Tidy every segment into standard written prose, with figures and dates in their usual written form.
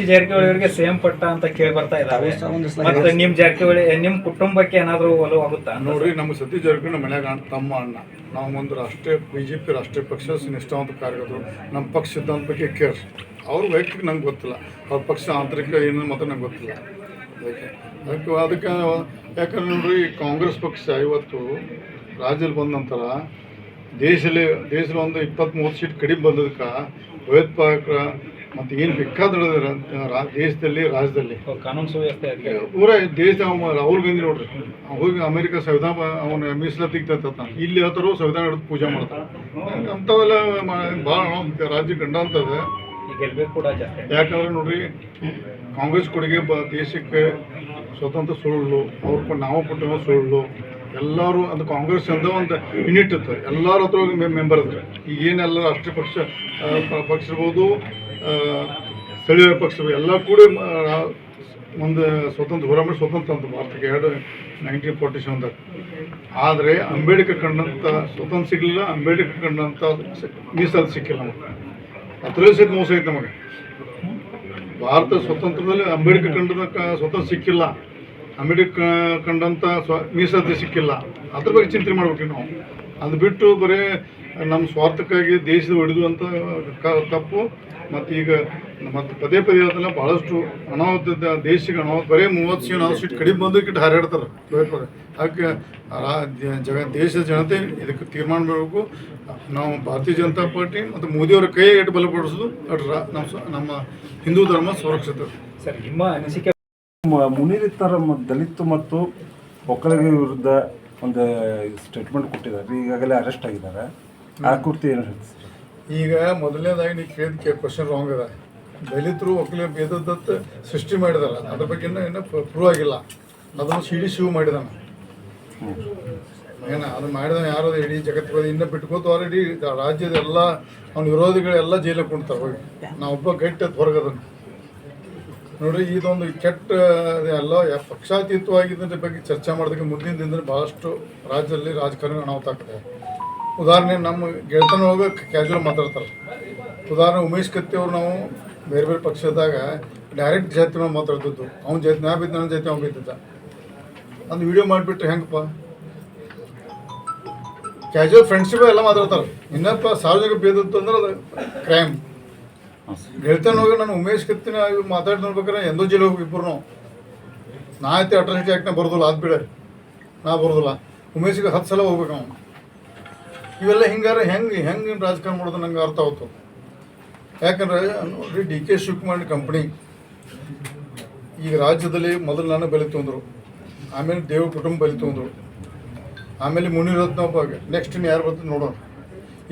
ಜಾರಕಿಹೊಳಿ ಅವರಿಗೆ ಸೇಮ್ ಪಟ್ಟ ಅಂತ ಕೇಳಿ ಬರ್ತಾ ಇದಾವೆ. ಮತ್ತೆ ನಿಮ್ ಜಾರಕಿಹೊಳಿ ನಿಮ್ ಕುಟುಂಬಕ್ಕೆ ಏನಾದ್ರು ಒಲವು ಆಗುತ್ತಾ? ನೋಡ್ರಿ, ನಮ್ಮ ಸತೀಶ್ ಜಾರಕಿಹೊಳಿ ಮನ್ಯಾಗ ತಮ್ಮ ಅಣ್ಣ. ನಾವು ಒಂದು ರಾಷ್ಟ್ರೀಯ BJP ರಾಷ್ಟ್ರೀಯ ಪಕ್ಷ ನಿಷ್ಠಾವಂತ ಕಾರ್ಯಕರ್ತರು. ನಮ್ಮ ಪಕ್ಷ ಸಿದ್ಧಾಂತ ಬಗ್ಗೆ ಕೇಳಿ ಅವ್ರ ವೈಯಕ್ತಿಕ ನಂಗೆ ಗೊತ್ತಿಲ್ಲ, ಅವ್ರ ಪಕ್ಷ ಆಂತರಿಕ ಏನು ಮಾತ್ರ ನಂಗೆ ಗೊತ್ತಿಲ್ಲ. ಅದಕ್ಕೆ ಯಾಕಂದ್ರೆ ನೋಡ್ರಿ, ಕಾಂಗ್ರೆಸ್ ಪಕ್ಷ ಇವತ್ತು ರಾಜ್ಯದಲ್ಲಿ ಬಂದ ನಂತರ ದೇಶದಲ್ಲಿ ಒಂದು 20-30 ಸೀಟ್ ಕಡಿಮೆ ಬಂದದಕ್ಕೆ ಭಯೋತ್ಪಾದಕ ಮತ್ತು ಏನು ಬೇಕಾದ್ರೆ ದೇಶದಲ್ಲಿ ರಾಜ್ಯದಲ್ಲಿ ಕಾನೂನು ಸುವ್ಯವಸ್ಥೆ ಪೂರ ದೇಶ ರಾಹುಲ್ ಗಾಂಧಿ ನೋಡ್ರಿ ಹೋಗಿ ಅಮೆರಿಕ ಸಂವಿಧಾನ ಅವನ ಮೀಸಲಾತಿ ತೆಗ್ತಾನೆ, ಇಲ್ಲಿ ಹೇಳ್ತಾರೋ ಸಂವಿಧಾನ ಹಿಡಿದು ಪೂಜೆ ಮಾಡ್ತಾರೆ. ಅಂಥವೆಲ್ಲ ಭಾಳ ರಾಜ್ಯ ಗಂಡಾಂತದೆ. ಯಾಕಂದ್ರೆ ನೋಡ್ರಿ, ಕಾಂಗ್ರೆಸ್ ಕೊಡುಗೆ ದೇಶಕ್ಕೆ ಸ್ವತಂತ್ರ ಸುಳ್ಳು, ಅವ್ರ ನಾವು ಕೊಟ್ಟಿರೋ ಸುಳ್ಳು. ಎಲ್ಲರೂ ಅದು ಕಾಂಗ್ರೆಸ್ ಅಂತ ಒಂದು ಯೂನಿಟ್ ಇರ್ತದೆ, ಎಲ್ಲರ ಹತ್ರ ಮೆಂಬರ್ ಇದ್ದಾರೆ. ಈಗ ಏನೆಲ್ಲ ರಾಷ್ಟ್ರೀಯ ಪಕ್ಷ ಇರ್ಬೋದು, ಸ್ಥಳೀಯ ಪಕ್ಷ ಎಲ್ಲ ಕೂಡ ಒಂದು ಸ್ವತಂತ್ರ ಹೋರಾಟ ಸ್ವತಂತ್ರ ಅಂತ ಭಾರತಕ್ಕೆ 1947ದಾಗ. ಆದರೆ ಅಂಬೇಡ್ಕರ್ ಕಂಡಂಥ ಸ್ವತಂತ್ರ ಸಿಗಲಿಲ್ಲ, ಅಂಬೇಡ್ಕರ್ ಕಂಡಂಥ ಮೀಸಲಾತಿ ಸಿಕ್ಕಿಲ್ಲ ನಮಗೆ. ಅದರಲ್ಲಿ ಸಹಿತ ಮೋಸ ಐತೆ ನಮಗೆ. ಭಾರತ ಸ್ವತಂತ್ರದಲ್ಲಿ ಅಂಬೇಡ್ಕರ್ ಕಂಡದ ಸ್ವತಂತ್ರ ಸಿಕ್ಕಿಲ್ಲ, ಅಂಬೇಡ್ಕರ್ ಕಂಡಂಥ ಮೀಸಲಾತಿ ಸಿಕ್ಕಿಲ್ಲ. ಅದ್ರ ಬಗ್ಗೆ ಚಿಂತನೆ ಮಾಡ್ಬೇಕು ನಾವು. ಅದು ಬಿಟ್ಟು ಬರೀ ನಮ್ಮ ಸ್ವಾರ್ಥಕ್ಕಾಗಿ ದೇಶದ ಹೊಡೆದು ಅಂತ ತಪ್ಪು. ಮತ್ತು ಈಗ ಮತ್ತು ಪದೇ ಅದೆಲ್ಲ ಭಾಳಷ್ಟು ಅನಾಹುತ ದೇಶಕ್ಕೆ ಅನಾಹುತ ಬರೀ 30 ಸೀಟ್ ಕಡಿಮೆ ಬಂದಕ್ಕಿಟ್ಟು ಹಾರಾಡ್ತಾರೆ. ಅದಕ್ಕೆ ದೇಶದ ಜನತೆ ಇದಕ್ಕೆ ತೀರ್ಮಾನ ಮಾಡಬೇಕು. ನಾವು ಭಾರತೀಯ ಜನತಾ ಪಾರ್ಟಿ ಮತ್ತು ಮೋದಿಯವರ ಕೈ ಎಟ್ಟು ಬಲಪಡಿಸೋದು ನಮ್ಮ ಹಿಂದೂ ಧರ್ಮ ಸುರಕ್ಷಿತ. ಸರ್, ನಿಮ್ಮ ಅನಿಸಿಕೆ ಮುನಿರಿತರ ದಲಿತ ಮತ್ತು ಒಕ್ಕಲಿಗರ ವಿರುದ್ಧ ಒಂದು ಸ್ಟೇಟ್ಮೆಂಟ್ ಕೊಟ್ಟಿದ್ದಾರೆ, ಈಗಾಗಲೇ ಅರೆಸ್ಟ್ ಆಗಿದ್ದಾರೆ. ಆ ಕುರಿತು ಏನು ಹೇಳ್ತೀವಿ? ಈಗ ಮೊದಲನೇದಾಗಿ ನೀವು ಕೇಳಿದ ಕ್ವಶನ್ ರಾಂಗ್ ಅದ. ದಲಿತರು ಒಕ್ಕಲಿಗ ಭೇದದತ್ತ ಸೃಷ್ಟಿ ಮಾಡಿದಾರೆ, ಅದ್ರ ಬಗ್ಗೆ ಇನ್ನೂ ಪ್ರೂವ್ ಆಗಿಲ್ಲ. ಅದನ್ನು CD ಶಿವ ಮಾಡಿದಾನೆ. ಅದು ಮಾಡಿದ ಯಾರು ಇಡೀ ಜಗತ್ತು ಇನ್ನೂ ಬಿಟ್ಕೋತವ್ರ. ಇಡೀ ರಾಜ್ಯದ ಎಲ್ಲ ಅವ್ನ ವಿರೋಧಿಗಳೆಲ್ಲ ಜೈಲಿಗೆ ಕುಂತಾರೆ ಹೋಗಿ. ನಾವೊಬ್ಬ ಗಟ್ಟಿ ಹೊರಗದನ್ನು ನೋಡ್ರಿ. ಇದೊಂದು ಕೆಟ್ಟ ಎಲ್ಲ ಪಕ್ಷಾತೀತವಾಗಿದ್ದ ಬಗ್ಗೆ ಚರ್ಚೆ ಮಾಡೋದಕ್ಕೆ ಮುಂದಿನ ದಿನದಲ್ಲಿ ಭಾಳಷ್ಟು ರಾಜ್ಯದಲ್ಲಿ ರಾಜಕಾರಣ ಅನಾಹುತ ಆಗ್ತದೆ. ಉದಾಹರಣೆ, ನಮ್ಮ ಗೆಳೆತನೊಳಗೆ ಕ್ಯಾಜುವಲ್ ಮಾತಾಡ್ತಾರೆ. ಉದಾಹರಣೆ, ಉಮೇಶ್ ಕತ್ತಿ ಅವ್ರು ನಾವು ಬೇರೆ ಬೇರೆ ಪಕ್ಷದಾಗ ಡೈರೆಕ್ಟ್ ಜಾತಿ ಮೇಲೆ ಮಾತಾಡ್ತಿದ್ದು. ಅವ್ನ ಜಾತಿ ನಾ ಬಿದ್ದು, ನನ್ನ ಜಾತಿ ಅವ್ನು ಬಿದ್ದಿದ್ದ. ಒಂದು ವಿಡಿಯೋ ಮಾಡಿಬಿಟ್ಟು ಹೆಂಗಪ್ಪ ಕ್ಯಾಜುವಲ್ ಫ್ರೆಂಡ್ಶಿಪ್ ಎಲ್ಲ ಮಾತಾಡ್ತಾರೆ. ಇನ್ನಪ್ಪ ಸಾರ್ವಜನಿಕ ಭೇದತ್ತು ಅಂದ್ರೆ ಅದು ಕ್ರೈಮ್. ಗೆಳೆತನ ಹೋಗಿ ನಾನು ಉಮೇಶ್ ಕತ್ತಿನ ಮಾತಾಡಿ ನೋಡ್ಬೇಕಾರೆ ಎಂದೋ ಜೈಲಿಗೆ ಹೋಗಿ ಇಬ್ಬರು ನಾವು. ನಾ ಐತೆ ಅಟ್ರಾಸಿಟಿ ಆ್ಯಕ್ಟ್ನ ಬರೋದಿಲ್ಲ, ಅದು ಬಿಡ, ನಾ ಬರೋದಿಲ್ಲ. ಉಮೇಶಿಗೆ 10 ಸಲ ಹೋಗ್ಬೇಕು ಅವನು. ಇವೆಲ್ಲ ಹಿಂಗಾರೆ ಹೆಂಗೆ ರಾಜಕಾರಣ ಮಾಡೋದು ನಂಗೆ ಅರ್ಥ ಆಯ್ತು. ಯಾಕಂದರೆ ನೋಡ್ರಿ, DK ಶಿವಕುಮಾರ್ ಕಂಪ್ನಿ ಈಗ ರಾಜ್ಯದಲ್ಲಿ ಮೊದಲು ನಾನು ಬಲಿ ತೊಂದರು, ಆಮೇಲೆ ದೇವ್ರ ಕುಟುಂಬ ಬಲಿ ತೊಂದರು, ಆಮೇಲೆ ಮುನಿರತ್ನ ಒಬ್ಬ. ನೆಕ್ಸ್ಟ್ ಇನ್ನು ಯಾರು ಬರ್ತದೆ ನೋಡೋಣ.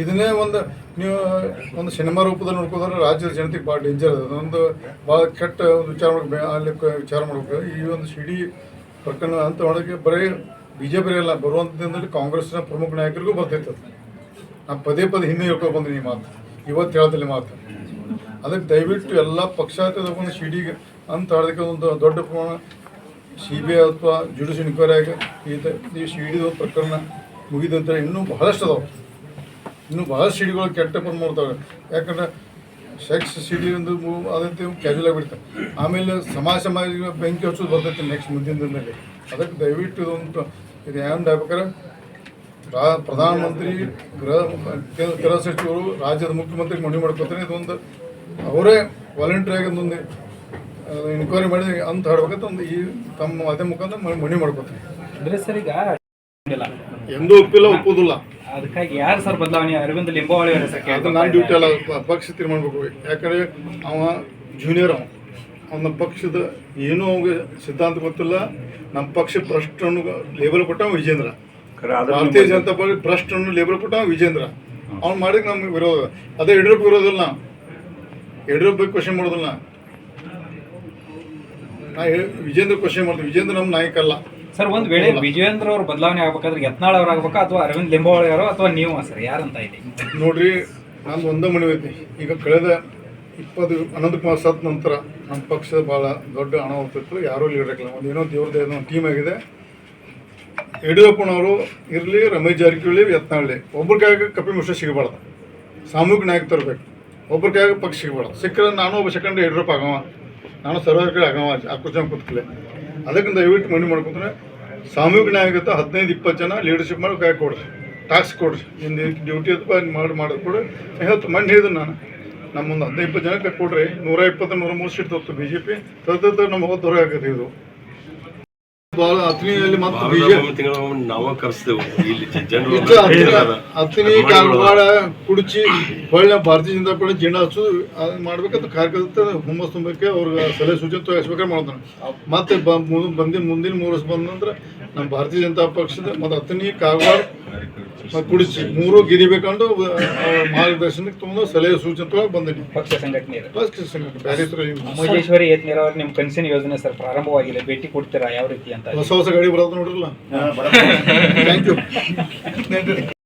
ಇದನ್ನೇ ನೀವು ಒಂದು ಸಿನಿಮಾ ರೂಪದಲ್ಲಿ ನೋಡ್ಕೋದ್ರೆ ರಾಜ್ಯದ ಜನತೆಗೆ ಭಾಳ ಡೇಂಜರ್ ಅದ. ಅದೊಂದು ಭಾಳ ಕೆಟ್ಟ ಒಂದು ವಿಚಾರ ಮಾಡಬೇಕು. ಈ ಒಂದು CD ಪ್ರಕರಣ ಅಂತ ಮಾಡೋಕ್ಕೆ ಬರೀ BJP ಎಲ್ಲ ಬರುವಂಥ ದಿನದಲ್ಲಿ ಕಾಂಗ್ರೆಸ್ನ ಪ್ರಮುಖ ನಾಯಕರಿಗೂ ಬರ್ತಿರ್ತದೆ. ನಾನು ಪದೇ ಹಿಂದೆ ಹೇಳ್ಕೊಂಡು ಬಂದಿನಿ ಈ ಮಾತು, ಇವತ್ತು ಹೇಳ್ತಿಲ್ಲ ಮಾತು. ಅದಕ್ಕೆ ದಯವಿಟ್ಟು ಎಲ್ಲ ಪಕ್ಷಾತೀತ ಒಂದು CD ಅಂತ ಹೇಳೋದಕ್ಕೆ ಒಂದು ದೊಡ್ಡ ಪ್ರಮಾಣ CBI ಅಥವಾ ಜುಡಿಷಿಯಲ್ ಇನ್ಕ್ವೈರಿಯಾಗಿ ಈ CD ಪ್ರಕರಣ ಮುಗಿದಂತ ಇನ್ನೂ ಬಹಳಷ್ಟು ಅದಾವೆ. ಇನ್ನೂ ಬಹಳಷ್ಟು CD ಕೆಟ್ಟ ಪರ್ ಮಾಡ್ತಾವೆ. ಯಾಕಂದ್ರೆ ಸೆಕ್ಸ್ CD ಒಂದು ಅದಂತೆ ಕ್ಯಾಜುವಲ್ ಆಗಿಬಿಡ್ತಾರೆ. ಆಮೇಲೆ ಸಮಾಜ ಬೆಂಕಿ ಹಚ್ಚೋದು ಬರ್ತೈತೆ ನೆಕ್ಸ್ಟ್ ಮುಂದಿನ ದಿನದಲ್ಲಿ. ಅದಕ್ಕೆ ದಯವಿಟ್ಟು ಇದು ಏನು ಆಗ್ಬೇಕಾದ್ರೆ ಪ್ರಧಾನಮಂತ್ರಿ, ಗೃಹ ಸಚಿವರು, ರಾಜ್ಯದ ಮುಖ್ಯಮಂತ್ರಿ ಮನವಿ ಮಾಡ್ಕೊತಾರೆ. ಇದೊಂದು ಅವರೇ ವಾಲಂಟ್ರಿಯಾಗಿ ಒಂದೊಂದು ಇನ್ಕ್ವೈರಿ ಮಾಡಿ ಅಂತ ಹೇಳ್ಬೇಕಂತ ಒಂದು ಈ ತಮ್ಮ ಮಾಧ್ಯಮ ಮುಖಾಂತರ ಮನವಿ ಮಾಡ್ಕೊತಾರೆ. ಅಂದ್ರೆ ಸರ್, ಈಗ ಎಂದೂ ಒಪ್ಪಿಲ್ಲ, ಒಪ್ಪೋದಿಲ್ಲ. ಅದಕ್ಕಾಗಿ ಯಾರು ಸರ್ ಬದಲಾವಣೆ? ಅರವಿಂದ್ ಲಿಂಬಾವಳಿ ಅವರೇ ಸರ್. ಅದು ನಾನು ಡ್ಯೂಟಿ ಅಲ್ಲ, ಪಕ್ಷ ತೀರ್ಮಾನ ಮಾಡ್ಬೇಕು. ಯಾಕಂದರೆ ಅವ ಜೂನಿಯರ್, ಅವನ ಪಕ್ಷದ ಏನೂ ಅವಾಗ ಸಿದ್ಧಾಂತ ಗೊತ್ತಿಲ್ಲ. ನಮ್ಮ ಪಕ್ಷ ಭ್ರಷ್ಟನ್ನು ಲೇಬಲ್ ಕೊಟ್ಟ ವಿಜೇಂದ್ರ. ಭಾರತೀಯ ಜನತಾ ಪಾರ್ಟಿ ಭ್ರಷ್ಟನ್ನು ಲೇಬಲ್ ಕೊಟ್ಟ ವಿಜೇಂದ್ರ. ಅವ್ನು ಮಾಡಿದ್ರೆ ನಮ್ಗೆ ವಿರೋಧ. ಅದೇ ಯಡಿಯೂರಪ್ಪ ವಿರೋಧಿಲ್ಲ, ಯಡಿಯೂರಪ್ಪ ಕ್ವಶನ್ ಮಾಡೋದಿಲ್ಲ. ನಾ ವಿಜೇಂದ್ರ ಕ್ವಶನ್ ಮಾಡ್ತೀವಿ. ವಿಜೇಂದ್ರ ನಮ್ಮ ನಾಯಕ ಅಲ್ಲ ಸರ್. ಒಂದು ವೇಳೆ ವಿಜೇಂದ್ರ ಅವ್ರ ಬದಲಾವಣೆ ಆಗ್ಬೇಕಾದ್ರೆ ಯತ್ನಾಳ್ ಅವ್ರು ಆಗ್ಬೇಕಾ ಅಥವಾ ಅರವಿಂದ್ ಲಿಂಬಾವಳಿ ಅವರು ಅಥವಾ ನೀವು ಸರ್, ಯಾರಂತ ಇದೆ ನೋಡ್ರಿ. ನಾನು ಒಂದೇ ಮನವಿ ಐತಿ. ಈಗ ಕಳೆದ ಅನಂತ ಕುಮಾರ್ ಸತ್ ನಂತರ ನಮ್ಮ ಪಕ್ಷದ ಭಾಳ ದೊಡ್ಡ ಅನಾಹುತ. ಯಾರೂ ಲೀಡರ್ ಆಗಿಲ್ಲ. ಒಂದು ಏನೋ ದೇವ್ರದ್ದು ಏನೋ ಟೀಮ್ ಆಗಿದೆ. ಯಡಿಯೂರಪ್ಪನವರು ಇರಲಿ, ರಮೇಶ್ ಜಾರಕಿಹೊಳಿ, ಯತ್ನಾಳ್, ಒಬ್ಬರ ಕೈಯಾಗ ಕಪಿಲ್ ಮಿಶ್ರಾ ಸಿಗಬಾರ್ದು. ಸಾಮೂಹಿಕ ನಾಯಕ ತರಬೇಕು. ಒಬ್ಬರ ಕೈಯಾಗ ಪಕ್ಷ ಸಿಗಬಾರ್ದು. ಸಿಕ್ಕರೆ ನಾನು ಒಬ್ಬ ಸೆಕೆಂಡ್ ಯಡಿಯೂರಪ್ಪ ಆಗವ. ನಾನು ಸರ್ವ ಕಡೆ ಆಕ್ರೋಶ ಕೂತ್ಕಲೆ ಅದಕ್ಕೆ ದಯವಿಟ್ಟು ಮನವಿ ಮಾಡ್ಕೊತಾನೆ ಸಾಮೂಹಿಕ ನ್ಯಾಯಗತ 15-20 ಜನ ಲೀಡರ್ಶಿಪ್ ಮಾಡಿ ಕೈ ಕೊಡ್ರಿ ಟಾಸ್ಕ್ ಕೊಡ್ರಿ ನಿಂದು ಡ್ಯೂಟಿ ಮಾಡೋದು ಕೂಡ ಹೇಳ್ತು ಮಣ್ಣು ಹೇಳಿದ್ರು ನಾನು ನಮ್ಮ ಒಂದು 15-20 ಜನ ಕೈ ಕೊಡ್ರಿ 120-103 ಸೀಟ್ ತೋರ್ತು BJP ಸತತ ನಮ್ಮ ಹೋದ ಹೊರ ಆಗತ್ತೆ ಇದು ಭಾಳ ಅತ್ನಿಯಲ್ಲಿ ಮತ್ತು BJP ನಾವು ಕರೆಸ್ತೇವೆ ಇಲ್ಲಿ ಜನರು ಅತ್ನಿ ಕಾಗವಾಡ ಕುಡಿಚಿ ಹೊಳ್ಳೆ ಭಾರತೀಯ ಜನತಾ ಪಾರ್ಟಿ ಜೆಂಡಾ ಹಚ್ಚೋದು ಅದು ಮಾಡ್ಬೇಕಂತ ಕಾರ್ಯಕರ್ತ ಹುಮ್ಮಸ್ ತುಂಬಕ್ಕೆ ಅವ್ರಿಗೆ ಸಲಹೆ ಸೂಚನೆ ತೋರಿಸ್ಬೇಕಾದ್ರೆ ಮಾಡ್ತಾನೆ ಮತ್ತೆ ಮುಂದಿನ 3 ವರ್ಷ ಬಂದ ನಂತರ ನಮ್ಮ ಭಾರತೀಯ ಜನತಾ ಪಕ್ಷದ ಮತ್ತು ಅತ್ನಿ ಕಾಗವಾಡ ಮತ್ತು ಕುಡಿಚಿ 3 ಗಿರಿಬೇಕಂದು ಮಾರ್ಗದರ್ಶನಕ್ಕೆ ತುಂಬ ಸಲಹೆ ಸೂಚನೆ ತೊಗೊಳಗೆ ಬಂದಿನಿ ಪಕ್ಷ ಸಂಘಟನೆ ಬೇರೆ ಅಮೋಜೇಶ್ವರಿ ಏತ್ ನೀರಾವರಿ ನಿಮ್ಮ ಕನಸಿನ ಯೋಜನೆ ಸರ್ ಪ್ರಾರಂಭವಾಗಿಲ್ಲ, ಭೇಟಿ ಕೊಡ್ತೀರಾ ಯಾವ ರೀತಿ ಅಂತ? ಹೊಸ ಗಾಡಿ ಬರೋದು ನೋಡ್ರಲ್ಲ. Thank you.